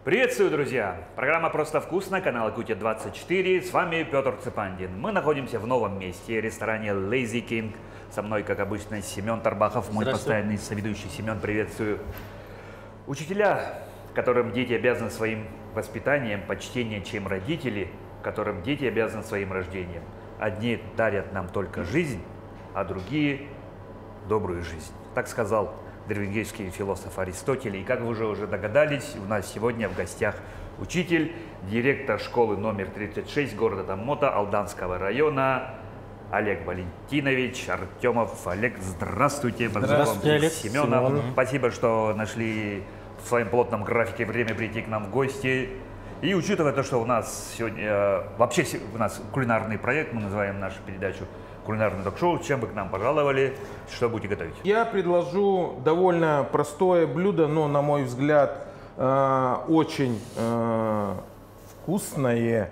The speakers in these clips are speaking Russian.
Приветствую, друзья! Программа «Просто вкусно», канал Кутя24. С вами Петр Цепандин. Мы находимся в новом месте, ресторане Lazy King. Со мной, как обычно, Семен Тарбахов, мой постоянный соведущий. Семен, приветствую. Учителя, которым дети обязаны своим воспитанием, почтение, чем родители, которым дети обязаны своим рождением. Одни дарят нам только жизнь, а другие – добрую жизнь. Так сказал древнегреческий философ Аристотель. И как вы уже догадались, у нас сегодня в гостях учитель, директор школы номер 36 города Томмота Алданского района Олег Валентинович Артемов. Олег, здравствуйте. Здравствуйте, Олег. Семена, спасибо, что нашли в своем плотном графике время прийти к нам в гости. И учитывая то, что у нас сегодня, вообще у нас кулинарный проект, мы называем нашу передачу кулинарное ток-шоу, чем вы к нам пожаловали, что будете готовить? Я предложу довольно простое блюдо, но, на мой взгляд, очень вкусное,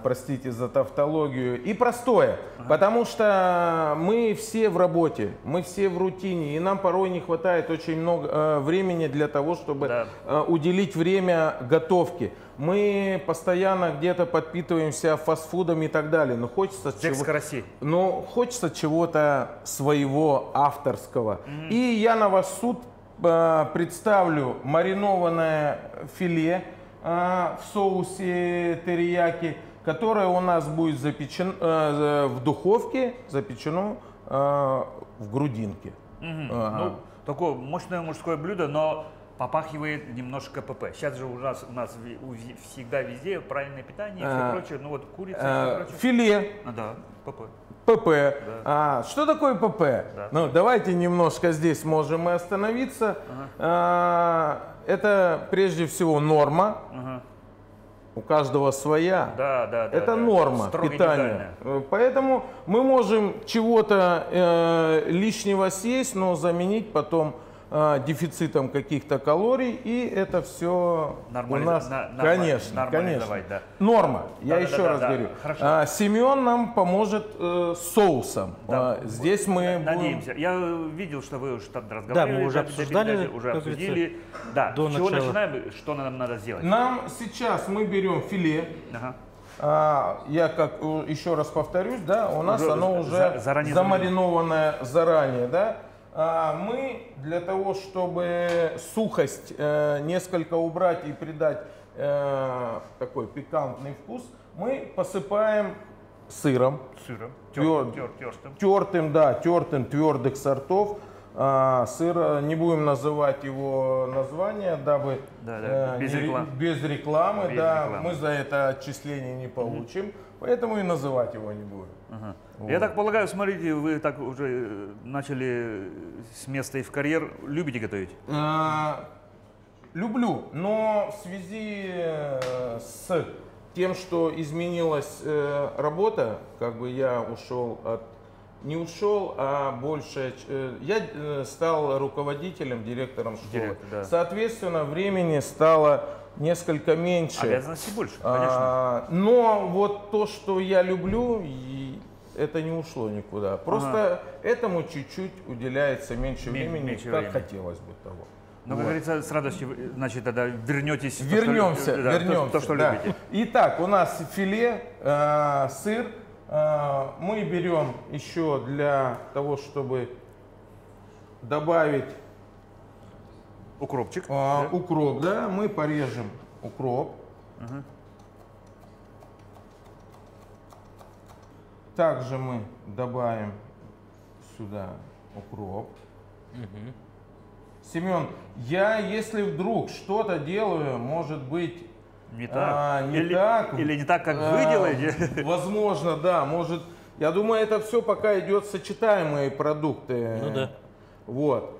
простите за тавтологию, и простое, потому что мы все в работе, мы все в рутине, и нам порой не хватает очень много времени для того, чтобы уделить время готовке. Мы постоянно где-то подпитываемся фастфудом и так далее, но хочется чего-то своего авторского. И я на ваш суд представлю маринованное филе в соусе терияки, которое у нас будет запечено в духовке, запечено в грудинке. Ну, такое мощное мужское блюдо, но попахивает немножко ПП. Сейчас же у нас всегда везде правильное питание и все прочее. Ну вот курица и все прочее. Филе. Да, ПП. ПП. Да. Что такое ПП? Да. Ну, давайте немножко здесь можем мы остановиться. Это прежде всего норма. У каждого своя. Это норма питания. Поэтому мы можем чего-то лишнего съесть, но заменить потом дефицитом каких-то калорий, и это все у нас, конечно. Норма. Я еще раз говорю. Семен нам поможет с соусом. Здесь мы надеемся. Я видел, что вы уже там разговаривали. Да, мы уже обсудили. Да. С чего начинаем? Что нам надо сделать? Нам сейчас мы берем филе. Я как еще раз повторюсь, да, у нас оно уже замаринованное заранее, да. Мы для того, чтобы сухость несколько убрать и придать такой пикантный вкус, мы посыпаем сыром. Тертым, твердых сортов. Сыр, не будем называть его название, дабы без рекламы, мы за это отчисление не получим, поэтому и называть его не будем. Вот. Я так полагаю, смотрите, вы так уже начали с места и в карьер. Любите готовить? Люблю, но в связи с тем, что изменилась работа, как бы я ушел не ушел, а больше я стал руководителем, директором школы. Соответственно, времени стало несколько меньше. Обязанностей больше, конечно. Но вот то, что я люблю, это не ушло никуда. Просто этому чуть-чуть уделяется меньше времени, как хотелось бы того. Ну, как говорится, с радостью, значит, тогда вернетесь. Вернемся. То, что любите. Итак, у нас филе, сыр. Мы берем еще для того, чтобы добавить укропчик. Укроп, да, мы порежем укроп. Также мы добавим сюда укроп. Семен, если вдруг что-то делаю, может быть, не так. Или не так, как вы делаете. Возможно, да. Может, я думаю, это все пока идет сочетаемые продукты. Ну да. Вот.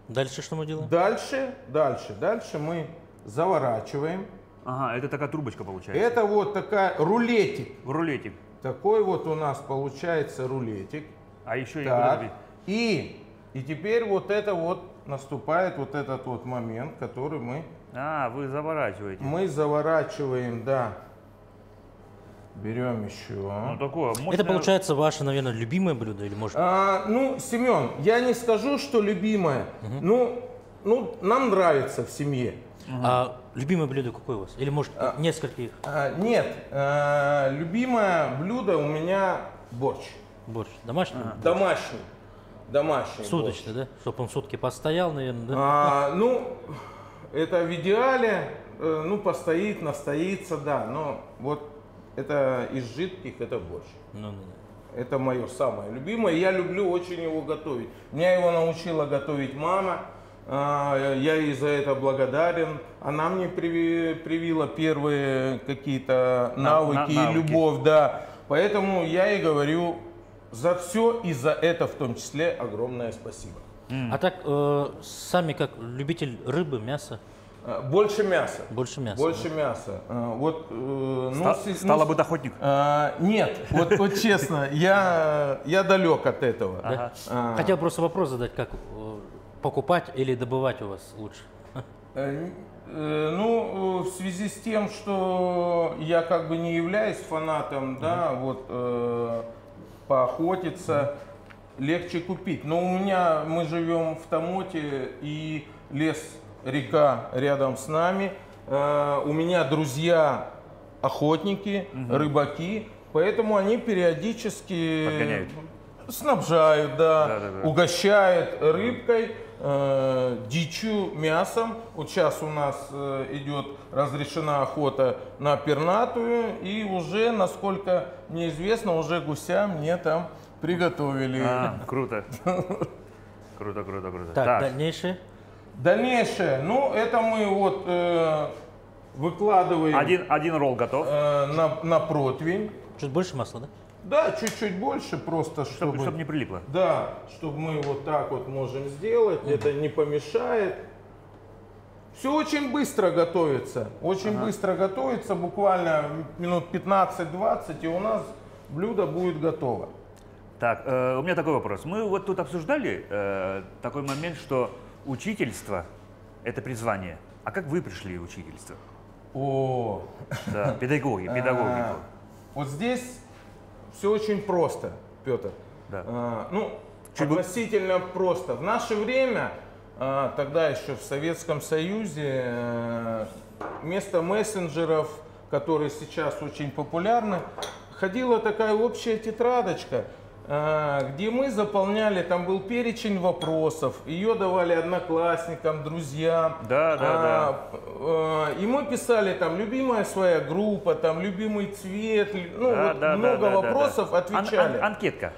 Дальше что мы делаем? Дальше мы заворачиваем. Ага, это такая трубочка получается. Это вот такая рулетик. Рулетик. Такой вот у нас получается рулетик. А еще и теперь вот это вот наступает вот этот вот момент, который мы... вы заворачиваете. Мы заворачиваем, да. Берем еще. Ну, такое мощное... Это получается ваше, наверное, любимое блюдо или может? Ну, Семен, я не скажу, что любимое. Ну, нам нравится в семье. Любимое блюдо какое у вас? Или может несколько их? Нет, любимое блюдо у меня борщ. Борщ. Домашний? Домашний. Домашний. Суточный, борщ. да? Чтобы он сутки постоял, наверное, да? Ну, это в идеале, ну, постоит, настоится, да. Но вот это из жидких, это борщ. Это мое самое любимое. Я люблю очень его готовить. Меня его научила готовить мама. Я ей за это благодарен. Она мне привила первые какие-то навыки и любовь, да. Поэтому я ей говорю за все и за это в том числе огромное спасибо. А так, сами как любитель рыбы, мяса? Больше мяса. Больше мяса. Больше мяса. Вот, стало быть, охотник? Нет, вот честно, я далек от этого. Да? Хотел просто вопрос задать, как покупать или добывать у вас лучше? Ну, в связи с тем, что я как бы не являюсь фанатом, да, вот поохотиться легче купить. Но мы живем в Томоте, и лес, река рядом с нами. У меня друзья охотники, рыбаки, поэтому они периодически подгоняют, снабжают, да, угощают рыбкой, дичью, мясом. Вот сейчас у нас идет разрешена охота на пернатую, и уже, насколько мне известно, уже гуся мне там приготовили. Круто. Круто, круто, круто. Так, дальнейшее? Дальнейшее, ну, это мы вот выкладываем. Один ролл готов. На противень. Чуть больше масла, да? Да, чуть-чуть больше, просто чтобы не прилипло. Да, чтобы мы вот так вот можем сделать, это не помешает. Все очень быстро готовится, быстро готовится, буквально минут 15-20, и у нас блюдо будет готово. Так, у меня такой вопрос. Мы вот тут обсуждали такой момент, что учительство – это призвание. А как вы пришли в учительство? Да, педагогику. Вот здесь все очень просто, Петр. Да. Относительно просто. В наше время, тогда еще в Советском Союзе, вместо мессенджеров, которые сейчас очень популярны, ходила такая общая тетрадочка, где мы заполняли, там был перечень вопросов, ее давали одноклассникам, друзьям. Да. И мы писали там любимая своя группа, там любимый цвет, много вопросов отвечали. Анкетка.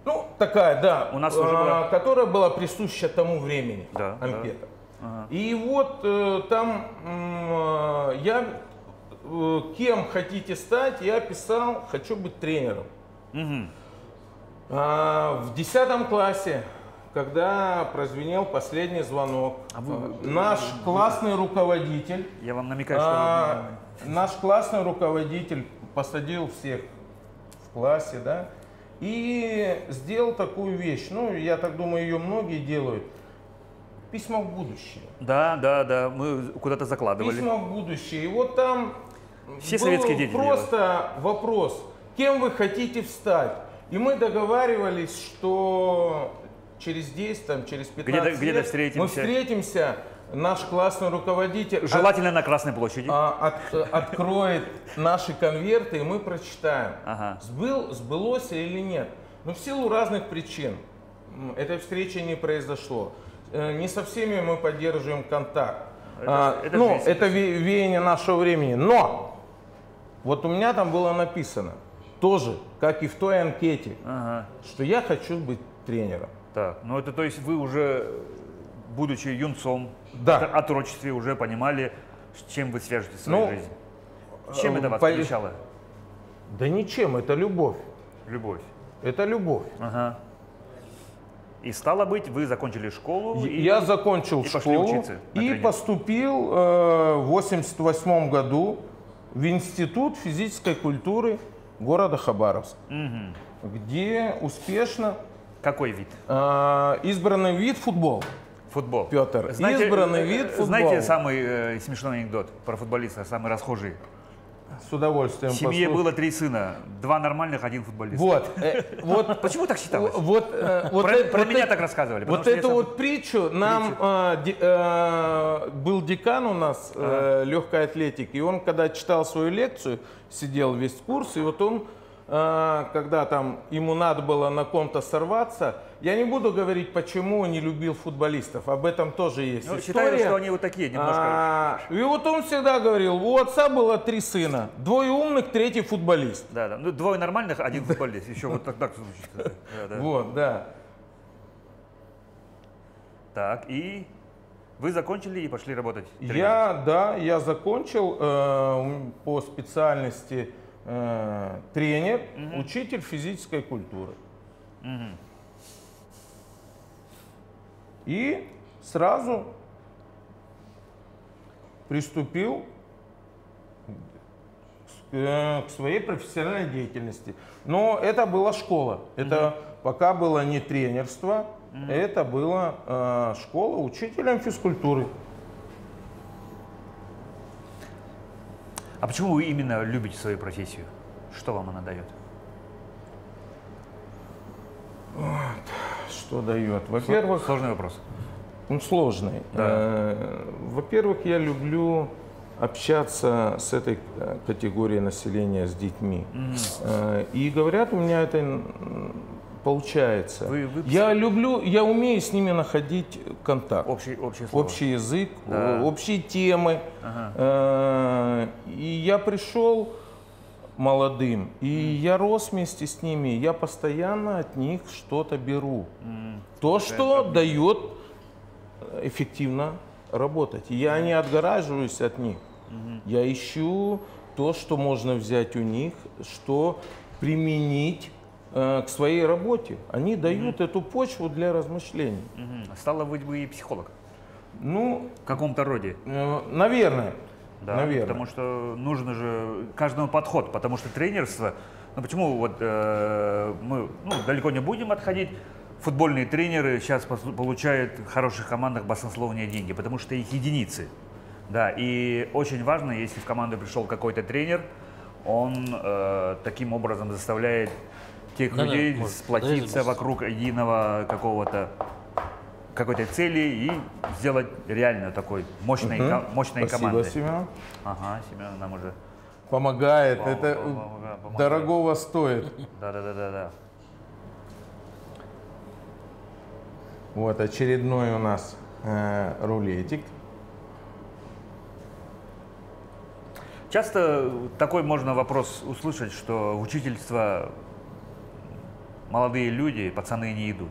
Ну, такая, да, у нас уже была, которая была присуща тому времени, анкета. Да. И вот там я, кем хотите стать, я писал, хочу быть тренером. В 10 классе, когда прозвенел последний звонок, наш классный руководитель, я вам намекаю, что наш классный руководитель посадил всех в классе, да, и сделал такую вещь. Ну, я так думаю, ее многие делают. Письма в будущее. Да, мы куда-то закладывали. Письма в будущее. И вот там все советские дети просто вопрос, кем вы хотите стать. И мы договаривались, что через 10, через 15 где-то лет мы встретимся, наш классный руководитель желательно на Красной площади откроет наши конверты, и мы прочитаем, ага. Сбылось или нет. Но в силу разных причин этой встречи не произошло. Не со всеми мы поддерживаем контакт. Это веяние нашего времени. Но вот у меня там было написано, тоже, как и в той анкете, что я хочу быть тренером. Так, ну это то есть вы уже, будучи юнцом, да. в отрочестве уже понимали, с чем вы свяжете свою жизнь? С чем это вас встречало? Да ничем, это любовь. Любовь. Это любовь. Ага. И стало быть, вы закончили школу? Я закончил школу и поступил в 1988 году в Институт физической культуры города Хабаровск, где успешно... Какой вид? Избранный вид футбол. Футбол. Петр, избранный вид футбол. Знаете самый смешной анекдот про футболиста, самый расхожий? С удовольствием. В семье было 3 сына, 2 нормальных, 1 футболист. Вот. Почему так считалось? Про меня так рассказывали. Вот эту вот притчу нам был декан у нас легкой атлетики, и он, когда читал свою лекцию, сидел весь курс, и вот он, когда там ему надо было на ком-то сорваться, я не буду говорить, почему он не любил футболистов, об этом тоже есть история. Считаю, что они вот такие немножко. И вот он всегда говорил, у отца было 3 сына, 2 умных, 3 футболист. Да, ну 2 нормальных, 1 футболист, еще вот так случится. Вот, да. Так, и вы закончили и пошли работать? Я закончил по специальности тренер, учитель физической культуры. И сразу приступил к своей профессиональной деятельности. Но это была школа. Это пока было не тренерство, это была школа учителем физкультуры. А почему вы именно любите свою профессию? Что вам она дает? Что дает? Во-первых, сложный вопрос. Он сложный. Да. Во-первых, я люблю общаться с этой категорией населения, с детьми. И говорят, у меня это получается. Я умею с ними находить контакт. Общий язык, да. Общие темы. И я пришел молодым, и я рос вместе с ними, я постоянно от них что-то беру. То, что дает эффективно работать. Я не отгораживаюсь от них. Я ищу то, что можно взять у них, что применить к своей работе. Они дают эту почву для размышлений. Стало быть, вы и психолог? Ну, в каком-то роде? Наверное. Да, наверное. Потому что нужно же каждому подход, потому что тренерство, ну почему вот мы далеко не будем отходить, футбольные тренеры сейчас получают в хороших командах баснословные деньги, потому что их единицы. Да, и очень важно, если в команду пришел какой-то тренер, он таким образом заставляет тех людей сплотиться вокруг единого какой-то цели и сделать реально такой мощной командой. Спасибо, Семен. Ага, Семен нам уже помогает. Это дорогого стоит. Да. Вот очередной у нас рулетик. Часто такой можно вопрос услышать, что в учительство молодые люди, пацаны не идут.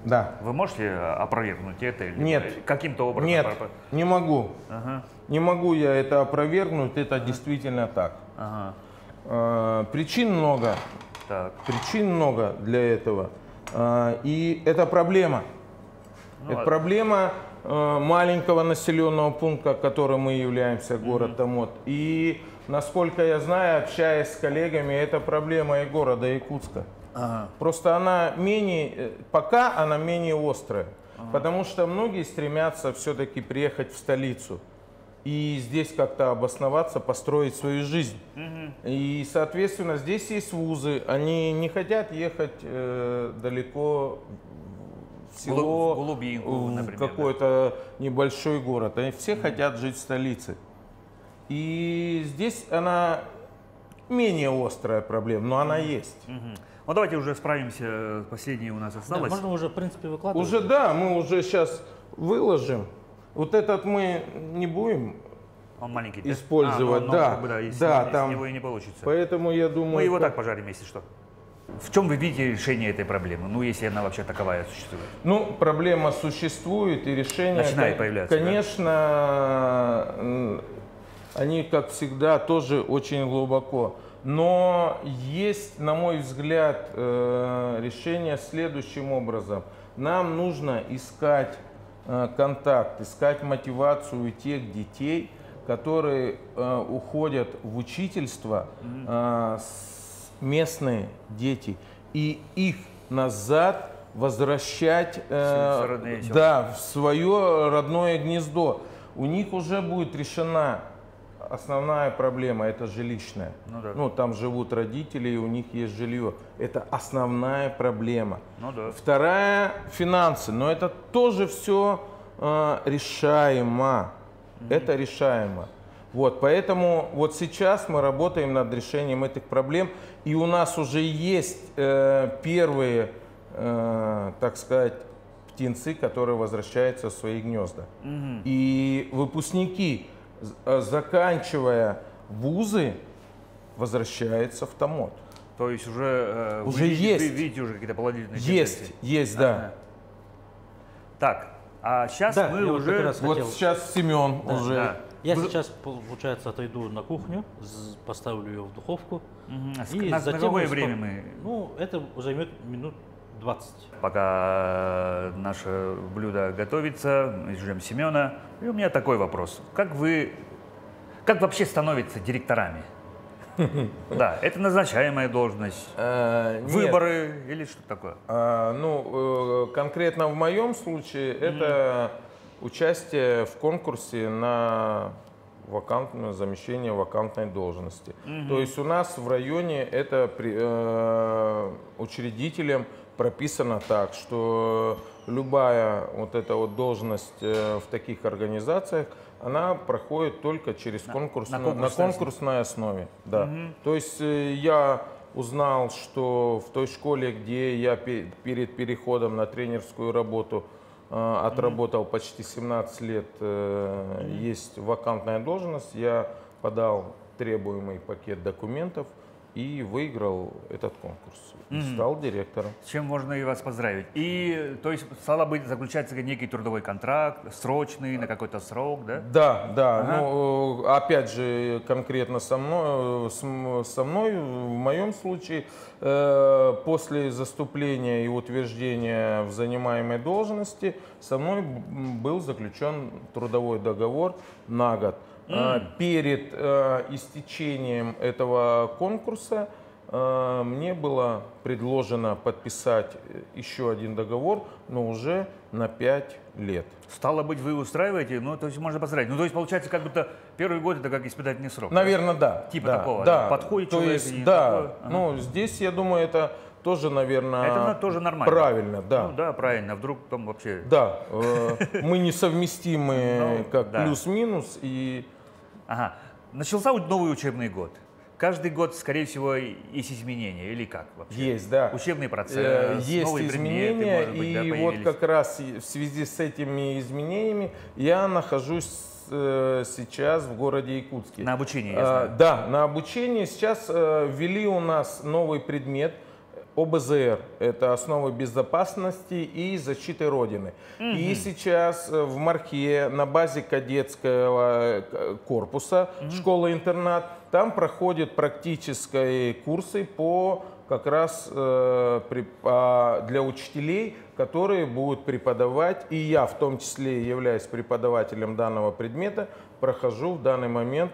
Да. Вы можете опровергнуть это? Или нет. Каким-то образом? Нет, не могу. Не могу я это опровергнуть, это действительно так. Причин много. Причин много для этого. И это проблема. Это проблема маленького населенного пункта, которым мы являемся, город Томот. И, насколько я знаю, общаясь с коллегами, это проблема и города Якутска. Просто она пока она менее острая, потому что многие стремятся все-таки приехать в столицу и здесь как-то обосноваться, построить свою жизнь. И, соответственно, здесь есть вузы, они не хотят ехать далеко в село, в какой-то небольшой город. Они все хотят жить в столице. И здесь она менее острая проблема, но она есть. Ну давайте уже справимся, последнее у нас осталось. Да, можно уже, в принципе, выкладывать. Уже, да, мы уже сейчас выложим. Вот этот мы не будем использовать. Там его и не получится. Поэтому я думаю... Мы его так пожарим, если что. В чем вы видите решение этой проблемы? Ну, если она вообще таковая существует. Ну, проблема существует, и решение... Начинает появляться. Конечно, они, как всегда, тоже очень глубоко. Но есть, на мой взгляд, решение следующим образом. Нам нужно искать контакт, искать мотивацию у тех детей, которые уходят в учительство, местные дети, и их назад возвращать в свое родное гнездо. У них уже будет решена основная проблема – это жилищная. Ну, да. Ну, там живут родители, и у них есть жилье. Это основная проблема. Ну, да. Вторая – финансы. Но это тоже все решаемо. Это решаемо. Вот, поэтому вот сейчас мы работаем над решением этих проблем. И у нас уже есть первые, так сказать, птенцы, которые возвращаются в свои гнезда. И выпускники, заканчивая вузы, возвращаются в ТАМОД. То есть уже, есть. Вы видите уже какие-то положительные тенденции? Есть, да. Так, а сейчас Да, мы уже... Вот сейчас Семен уже... Да. Я сейчас, получается, отойду на кухню, поставлю ее в духовку. И на какое время мы? Ну, это займет минут 20. Пока наше блюдо готовится, мы ждем Семена. И у меня такой вопрос. Как вообще становятся директорами? Да, это назначаемая должность, выборы или что такое? Конкретно в моем случае это участие в конкурсе на замещение вакантной должности. То есть у нас в районе это учредителям прописано так, что любая вот эта вот должность в таких организациях, она проходит только через на конкурсной основе. Да. То есть я узнал, что в той школе, где я перед переходом на тренерскую работу отработал почти 17 лет, есть вакантная должность, я подал требуемый пакет документов и выиграл этот конкурс. И стал директором. С чем можно и вас поздравить. И, то есть, стало быть, заключается некий трудовой контракт, срочный, на какой-то срок, да? Да. Ага. Ну, опять же, конкретно со мной, в моем случае, после заступления и утверждения в занимаемой должности, со мной был заключен трудовой договор на год. Перед истечением этого конкурса мне было предложено подписать еще один договор, но уже на 5 лет. Стало быть, вы устраиваете, ну, то есть можно поздравить. Ну, то есть получается, как будто первый год это как испытательный срок. Наверное, да. Типа такого, да. Подходит то человек есть, или не да. такое? Ну, здесь, я думаю, это тоже, наверное, это тоже нормально. Правильно, да. Ну, да, правильно. Вдруг там вообще... Да, мы несовместимы как плюс-минус и... Ага. Начался новый учебный год. Каждый год, скорее всего, есть изменения, или как вообще? Есть, да. Учебный процесс, есть новые изменения, предметы, может быть, и вот как раз в связи с этими изменениями я нахожусь сейчас в городе Якутске. На обучении, я знаю. Да, на обучении. Сейчас ввели у нас новый предмет ОБЗР, это основы безопасности и защиты Родины. И сейчас в Мархе на базе кадетского корпуса школа-интернат там проходят практические курсы по как раз для учителей, которые будут преподавать, и я в том числе являюсь преподавателем данного предмета, прохожу в данный момент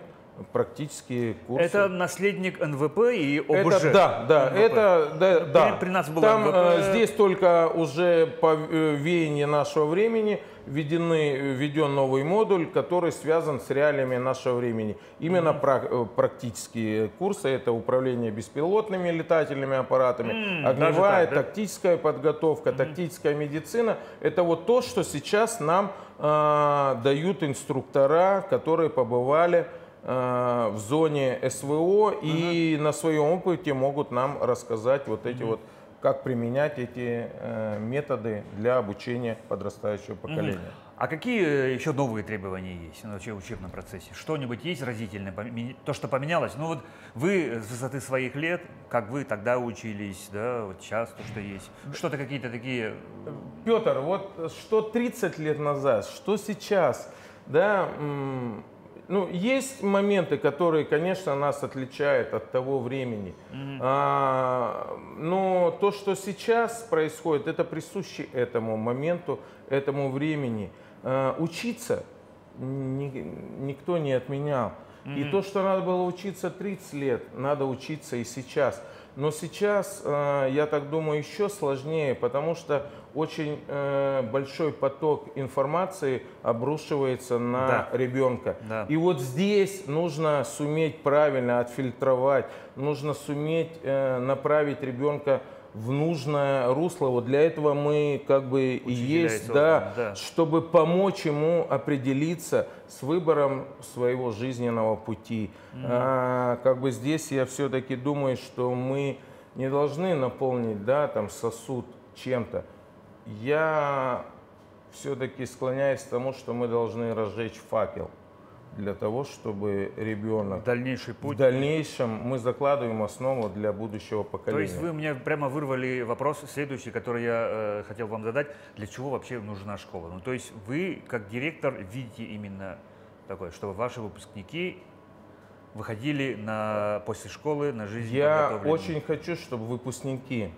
практические курсы. Это наследник НВП и ОБЖ? Да. При нас было там НВП. Здесь только уже по веянию нашего времени введен новый модуль, который связан с реалиями нашего времени. Именно практические курсы, это управление беспилотными летательными аппаратами, огневая, тактическая подготовка, тактическая медицина. Это вот то, что сейчас нам дают инструктора, которые побывали в зоне СВО и на своем опыте могут нам рассказать вот эти вот, как применять эти методы для обучения подрастающего поколения. А какие еще новые требования есть вообще в учебном процессе? Что-нибудь есть разительное? То, что поменялось? Ну вот вы с высоты своих лет, как вы тогда учились, да, вот сейчас то, что есть. Что-то какие-то такие... Петр, вот что 30 лет назад, что сейчас, да... Ну, есть моменты, которые, конечно, нас отличают от того времени. Но то, что сейчас происходит, это присуще этому моменту, этому времени. Учиться никто не отменял. И то, что надо было учиться 30 лет, надо учиться и сейчас. Но сейчас, я так думаю, еще сложнее, потому что очень большой поток информации обрушивается на ребенка. Да. И вот здесь нужно суметь правильно отфильтровать, нужно суметь направить ребенка в нужное русло. Вот для этого мы как бы и есть, чтобы помочь ему определиться с выбором своего жизненного пути. Как бы здесь я все-таки думаю, что мы не должны наполнить, там, сосуд чем-то. Я все-таки склоняюсь к тому, что мы должны разжечь факел для того, чтобы ребенок дальнейший путь. В дальнейшем мы закладываем основу для будущего поколения. То есть вы мне прямо вырвали вопрос следующий, который я хотел вам задать. Для чего вообще нужна школа? Ну, то есть вы, как директор, видите именно такое, чтобы ваши выпускники выходили после школы на жизнь. Я очень хочу, чтобы выпускники,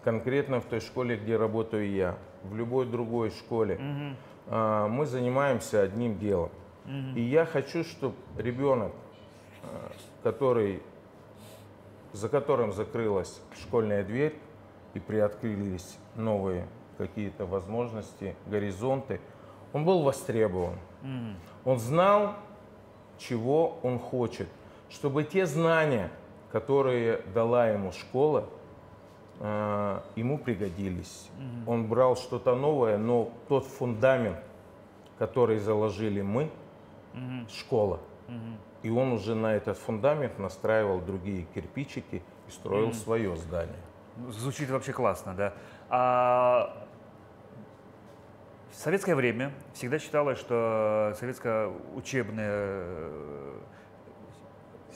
конкретно в той школе, где работаю я, в любой другой школе, мы занимаемся одним делом. И я хочу, чтобы ребенок, за которым закрылась школьная дверь и приоткрылись новые какие-то возможности, горизонты, он был востребован. Он знал, чего он хочет, чтобы те знания, которые дала ему школа, ему пригодились. Он брал что-то новое, но тот фундамент, который заложили мы, школа, и он уже на этот фундамент настраивал другие кирпичики и строил свое здание. Звучит вообще классно, да? В советское время всегда считалось, что советская учебная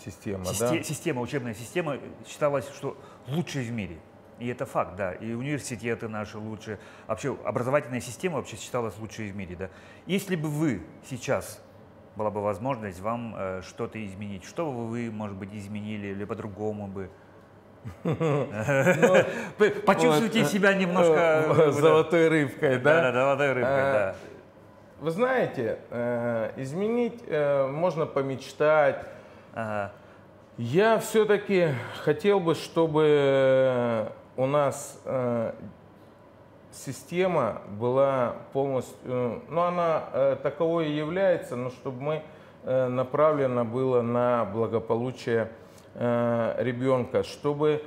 учебная система считалась, что лучшая в мире. И это факт, да. И университеты наши лучшие. Вообще образовательная система вообще считалась лучшей в мире, да. Если бы вы сейчас была бы возможность вам что-то изменить, что бы вы, может быть, изменили или по-другому бы? Почувствуйте себя немножко золотой рыбкой, да? Да, золотой рыбкой, да. Вы знаете, изменить можно помечтать. Я все-таки хотел бы, чтобы у нас система была полностью, она таковой и является, но чтобы направлено было на благополучие ребенка, чтобы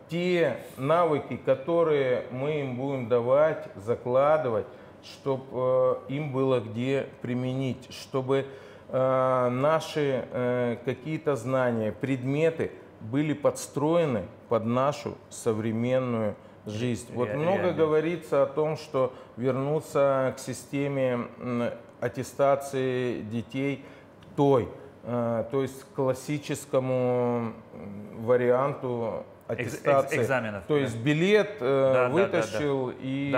те навыки, которые мы им будем давать, закладывать, чтобы им было где применить, чтобы наши какие-то знания, предметы были подстроены под нашу современную жизнь. Вот много говорится о том, что вернуться к системе аттестации детей то есть к классическому варианту аттестации. Экзаменов. То есть билет вытащил и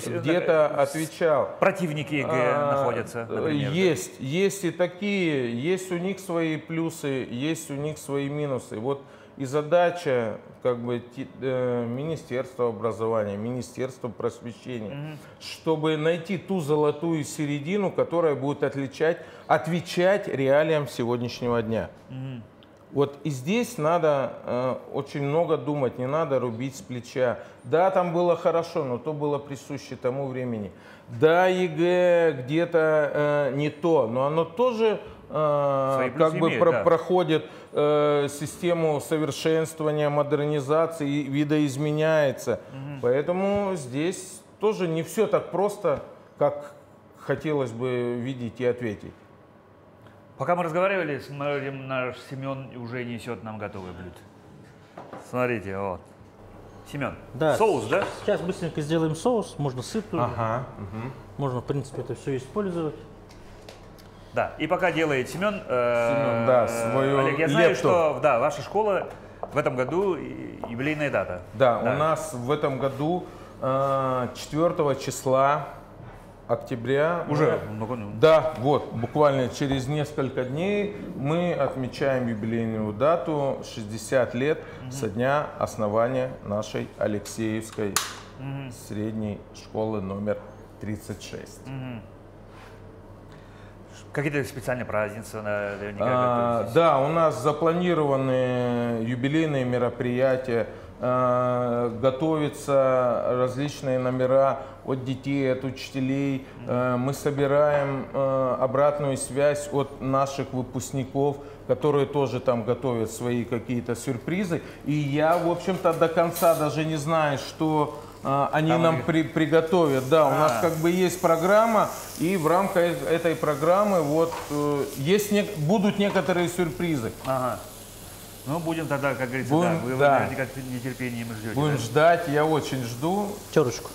где-то отвечал. Противники ЕГЭ находятся, например. Есть и такие, есть у них свои плюсы, есть у них свои минусы. Вот и задача как бы Министерства образования, Министерства просвещения, чтобы найти ту золотую середину, которая будет отвечать реалиям сегодняшнего дня. Вот и здесь надо очень много думать, не надо рубить с плеча. Да, там было хорошо, но то было присуще тому времени. Да, ЕГЭ где-то не то, но оно тоже проходит систему совершенствования, модернизации, видоизменяется. Поэтому здесь тоже не все так просто, как хотелось бы видеть и ответить. Пока мы разговаривали, смотрим, наш Семен уже несет нам готовый блюд. Смотрите, вот. Семен, соус, да? Сейчас быстренько сделаем соус, можно сыр тоже. Можно, в принципе, это все использовать. Да, и пока делает Семен, свою Олег, я знаю, что ваша школа в этом году юбилейная дата. Да, у нас в этом году 4 числа октября. Уже? Да, вот, буквально через несколько дней мы отмечаем юбилейную дату, 60 лет со дня основания нашей Алексеевской средней школы номер 36. Какие-то специальные празднества наверняка? Да, у нас запланированы юбилейные мероприятия, готовятся различные номера от детей, от учителей. Мы собираем обратную связь от наших выпускников, которые тоже там готовят свои какие-то сюрпризы. И я, в общем-то, до конца даже не знаю, что они там нам приготовят. Да, у нас как бы есть программа, и в рамках этой программы вот будут некоторые сюрпризы. Ага. Ну, будем тогда, как говорится, вы наверняка нетерпением ждете. Будем ждать, я очень жду. Терочку.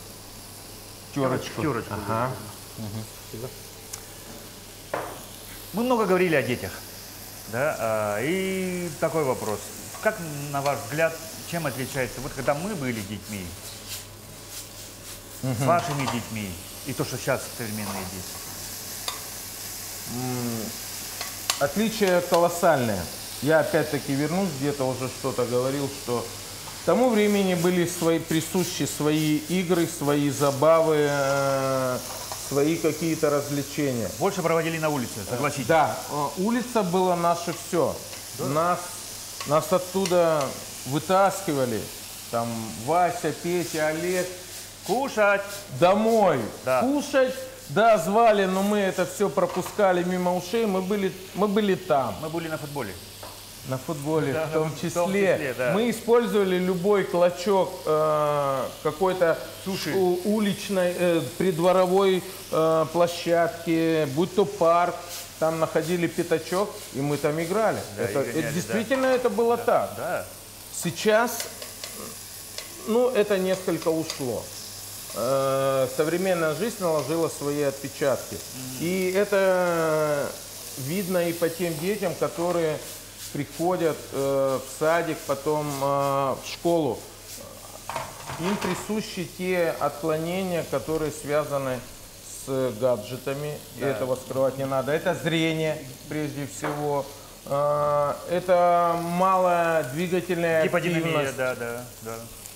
Терочку. Ага. Угу. Мы много говорили о детях. Да? И такой вопрос. Как, на ваш взгляд, чем отличается, вот когда мы были детьми, с вашими детьми, и то, что сейчас современные дети? Отличие колоссальное. Я опять-таки вернусь, где-то уже что-то говорил, что к тому времени были присущи свои игры, свои забавы, свои какие-то развлечения. Больше проводили на улице, согласитесь? Да, улица была наше все. Да? Нас оттуда вытаскивали, там Вася, Петя, Олег. Кушать! Домой! Да. Кушать! Да, звали, но мы это все пропускали мимо ушей, мы были там. Мы были на футболе. На футболе, да, в том числе. Да. Мы использовали любой клочок какой-то уличной, придворовой площадки, будь то парк, там находили пятачок, и мы там играли. Да, действительно, это было так. Да. Сейчас, это несколько ушло. Современная жизнь наложила свои отпечатки. И это видно и по тем детям, которые приходят в садик, потом в школу. Им присущи те отклонения, которые связаны с гаджетами. Да. И этого скрывать не надо. Это зрение, прежде всего. Это малая двигательная активность. Да.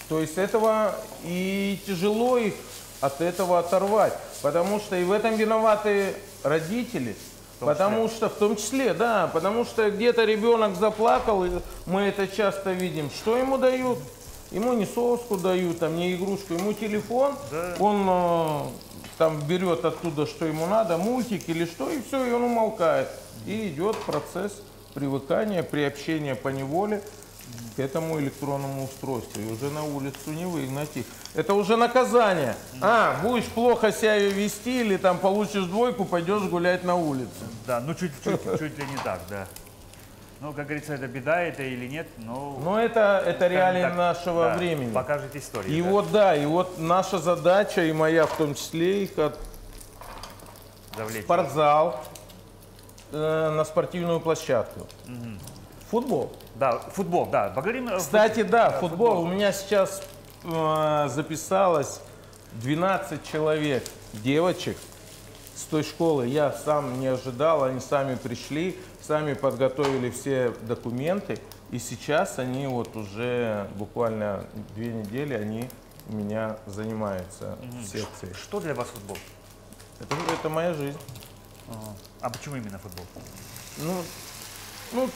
То есть этого и тяжело их от этого оторвать. Потому что и в этом виноваты родители. Потому что, в том числе, да, потому что где-то ребенок заплакал, и мы это часто видим. Что ему дают? Ему не соску дают, там, не игрушку, ему телефон. Да. Он там берет оттуда, что ему надо, мультик или что, и все, и он умолкает. И идет процесс привыкания, приобщения поневоле к этому электронному устройству. И уже на улицу не выгнать их. Это уже наказание. Будешь плохо себя вести или там получишь двойку, пойдешь гулять на улице. Да, чуть ли не так, да. Как говорится, это беда, это или нет, но это реалии нашего времени. Покажет история. И вот наша задача, и моя в том числе, их в спортзал, на спортивную площадку. Футбол. Да, футбол, да. Поговорим. Кстати, да, футбол. У меня сейчас записалось 12 человек, девочек с той школы. Я сам не ожидал, они сами пришли, сами подготовили все документы. И сейчас они вот уже буквально 2 недели они у меня занимаются в секции. Что для вас футбол? Это моя жизнь. А почему именно футбол?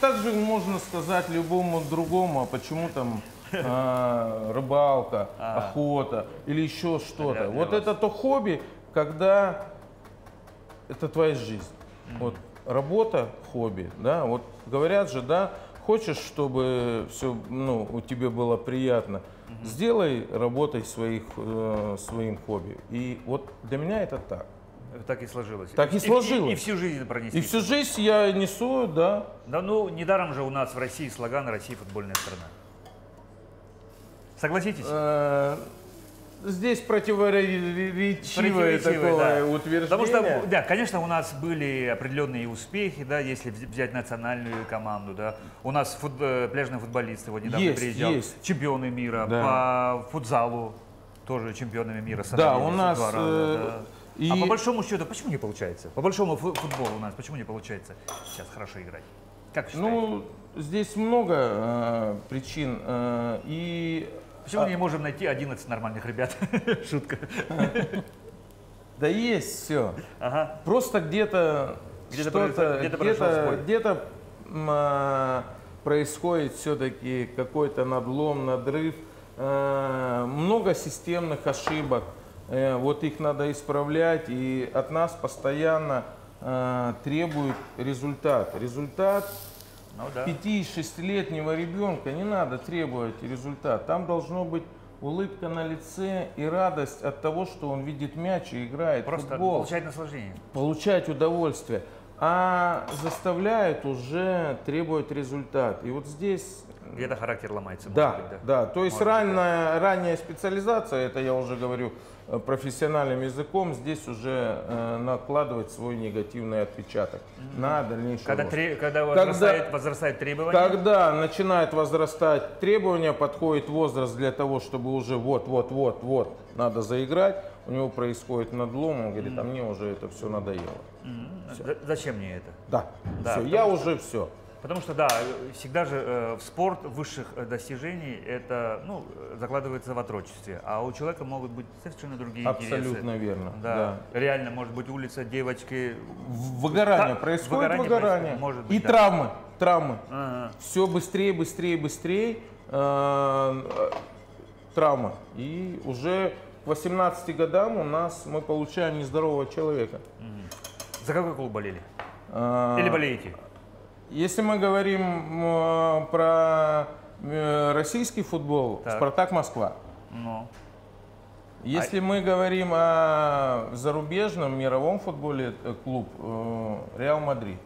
Также можно сказать любому другому, а почему там рыбалка, охота или еще что-то. Вот это то хобби, когда это твоя жизнь. Вот работа, хобби, да, вот говорят же, да, хочешь, чтобы все, у тебя было приятно, сделай работой своим хобби. И вот для меня это так. Так и сложилось. Так и сложилось. И всю жизнь пронести. И всю жизнь я несу, да. Да, недаром же у нас в России слоган «Россия футбольная страна». Согласитесь? Здесь противоречивое такое утверждение. Потому что, да, конечно, у нас были определенные успехи, да, если взять национальную команду, да. У нас пляжные футболисты, вот недавно приезжал, чемпионы мира по футзалу, тоже чемпионами мира. Да, у нас... 2 раза, да. А по большому счету, почему не получается? По большому футболу у нас почему не получается сейчас хорошо играть? Как считаете? Здесь много причин. Почему мы не можем найти 11 нормальных ребят? Шутка. Да есть все. Просто где-то Где-то происходит все-таки какой-то надлом, надрыв, много системных ошибок. Вот их надо исправлять, и от нас постоянно требуют результат. Результат 5-6-летнего ребенка не надо требовать результат. Там должно быть улыбка на лице и радость от того, что он видит мяч и играет в футбол. Получать наслаждение. Получать удовольствие. А заставляют уже требовать результат. И вот здесь... Где-то характер ломается. Да, да. То есть ранняя специализация, это я уже говорю профессиональным языком, здесь уже накладывать свой негативный отпечаток на дальнейший рост. Когда возрастает требования? Когда начинает возрастать требования, подходит возраст для того, чтобы уже вот надо заиграть, у него происходит надлом, он говорит, а мне уже это все надоело. Зачем мне это? Да, все, я уже все. Потому что, да, всегда же в спорт высших достижений это, ну, закладывается в отрочестве, а у человека могут быть совершенно другие интересы. Абсолютно верно. Да. Реально, может быть, улица, девочки. Выгорание, происходит выгорание. Может быть, и травмы. Все быстрее, быстрее. Травма. И уже к 18 годам мы получаем нездорового человека. За какой клуб болели? Или болеете? Если мы говорим про российский футбол, так. Спартак Москва. Если мы говорим о зарубежном мировом футболе, клуб Реал Мадрид.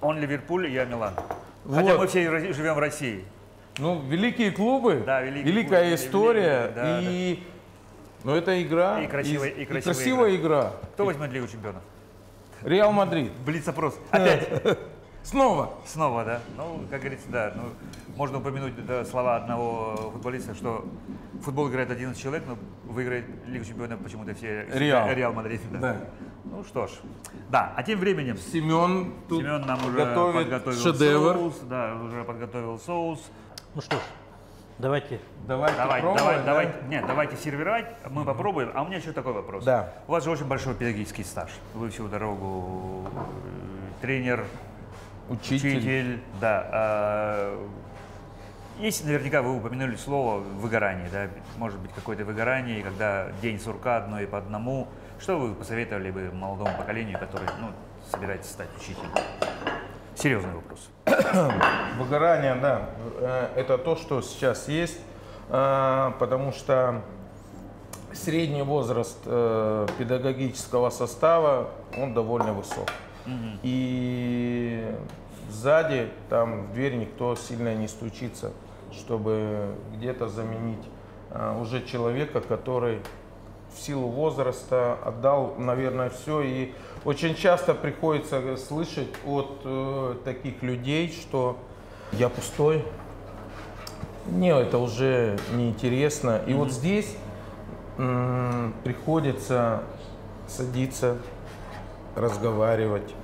Он Ливерпуль, я Милан. Вот. Хотя мы все живем в России. Ну, великие клубы, да, великая история, но это игра, и красивая игра. Кто возьмет Лигу чемпионов? Реал Мадрид. Блиц-опрос. Опять. Снова, да. Ну, как говорится, да. Ну, можно упомянуть слова одного футболиста, что футбол играет 11 человек, но выиграет Лигу чемпионов почему-то все Реал Мадрид. Да. Ну что ж. Да, а тем временем Семен нам уже подготовил шедевр. Соус. Да, уже подготовил соус. Ну что ж, давайте сервировать, мы попробуем. А у меня еще такой вопрос. Да. У вас же очень большой педагогический стаж. Вы всю дорогу тренер, учитель. Да. Есть, наверняка вы упомянули слово выгорание, да? Может быть, какое-то выгорание, когда день сурка одно и по одному. Что вы посоветовали бы молодому поколению, которое собирается стать учителем? Серьезный вопрос. Выгорание, да, это то, что сейчас есть, потому что средний возраст педагогического состава, он довольно высок. И сзади там в дверь никто сильно не стучится, чтобы где-то заменить уже человека, который в силу возраста отдал, наверное, все. И очень часто приходится слышать от таких людей, что я пустой, мне это уже неинтересно. И вот здесь приходится садиться, разговаривать,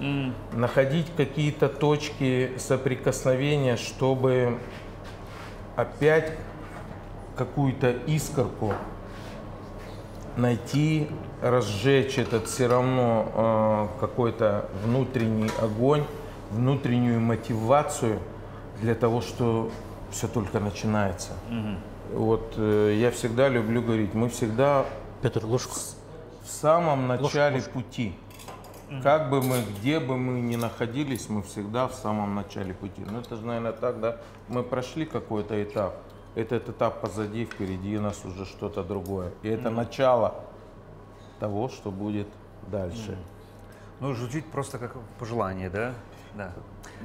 находить какие-то точки соприкосновения, чтобы опять какую-то искорку найти, разжечь этот все равно какой-то внутренний огонь, внутреннюю мотивацию для того, что все только начинается. Вот я всегда люблю говорить, мы всегда Петр, ложку. В самом начале пути. Как бы мы, где бы мы ни находились, мы всегда в самом начале пути. Ну это же, наверное, так, да? Мы прошли какой-то этап. Этот этап позади, впереди у нас уже что-то другое. И это начало того, что будет дальше. Ну, звучит просто как пожелание, да? Да.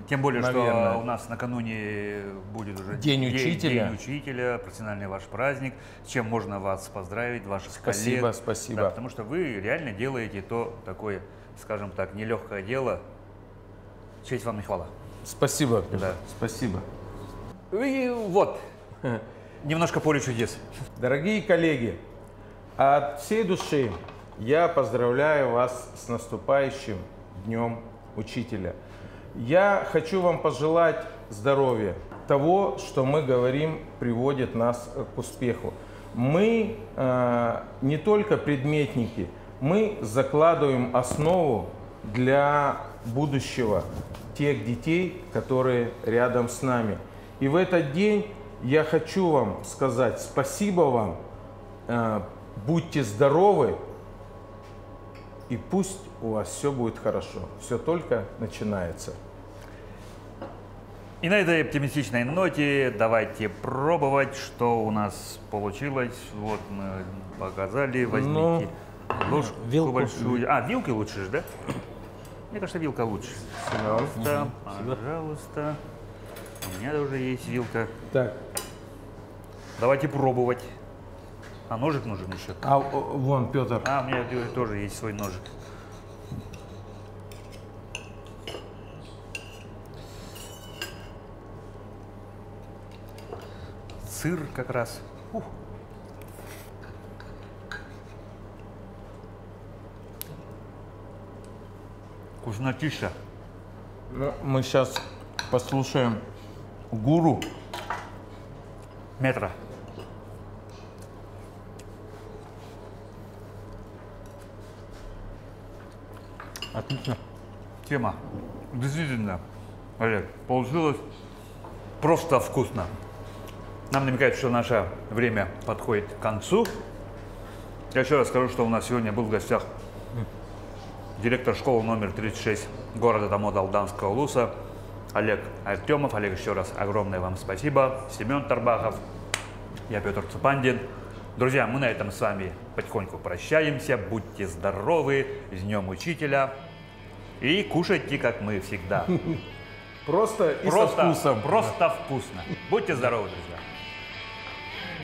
Тем более, Наверное. Что у нас накануне будет уже День учителя, профессиональный ваш праздник, с чем можно вас поздравить, ваших коллег. Спасибо, спасибо. Да, потому что вы реально делаете то такое, скажем так, нелегкое дело. Честь вам и хвала. Спасибо, Петр. Да. Спасибо. И вот, немножко поле чудес. Дорогие коллеги, от всей души я поздравляю вас с наступающим Днем Учителя. Я хочу вам пожелать здоровья. Того, что мы говорим, приводит нас к успеху. Мы не только предметники, мы закладываем основу для будущего тех детей, которые рядом с нами. И в этот день я хочу вам сказать спасибо вам, будьте здоровы, и пусть у вас все будет хорошо. Все только начинается. И на этой оптимистичной ноте давайте пробовать, что у нас получилось. Вот мы показали, возьмите ложку вилку большую. А, вилкой лучше же, да? Мне кажется, вилка лучше. Пожалуйста, пожалуйста. У меня уже есть вилка. Так. Давайте пробовать. А ножик нужен еще. А вон, Петр. А, у меня тоже есть свой ножик. Сыр как раз. Вкуснотища. Ну, мы сейчас послушаем гуру. Метро. Отлично. Тема. Действительно, Олег, получилось просто вкусно. Нам намекает, что наше время подходит к концу. Я еще раз скажу, что у нас сегодня был в гостях директор школы номер 36 города Томота Алданского Улуса Олег Артемов. Олег, еще раз огромное вам спасибо. Семен Тарбахов, я Петр Цепандин. Друзья, мы на этом с вами потихоньку прощаемся. Будьте здоровы, с Днем Учителя. И кушайте, как мы всегда. Просто и со вкусом. Просто вкусно. Будьте здоровы, друзья.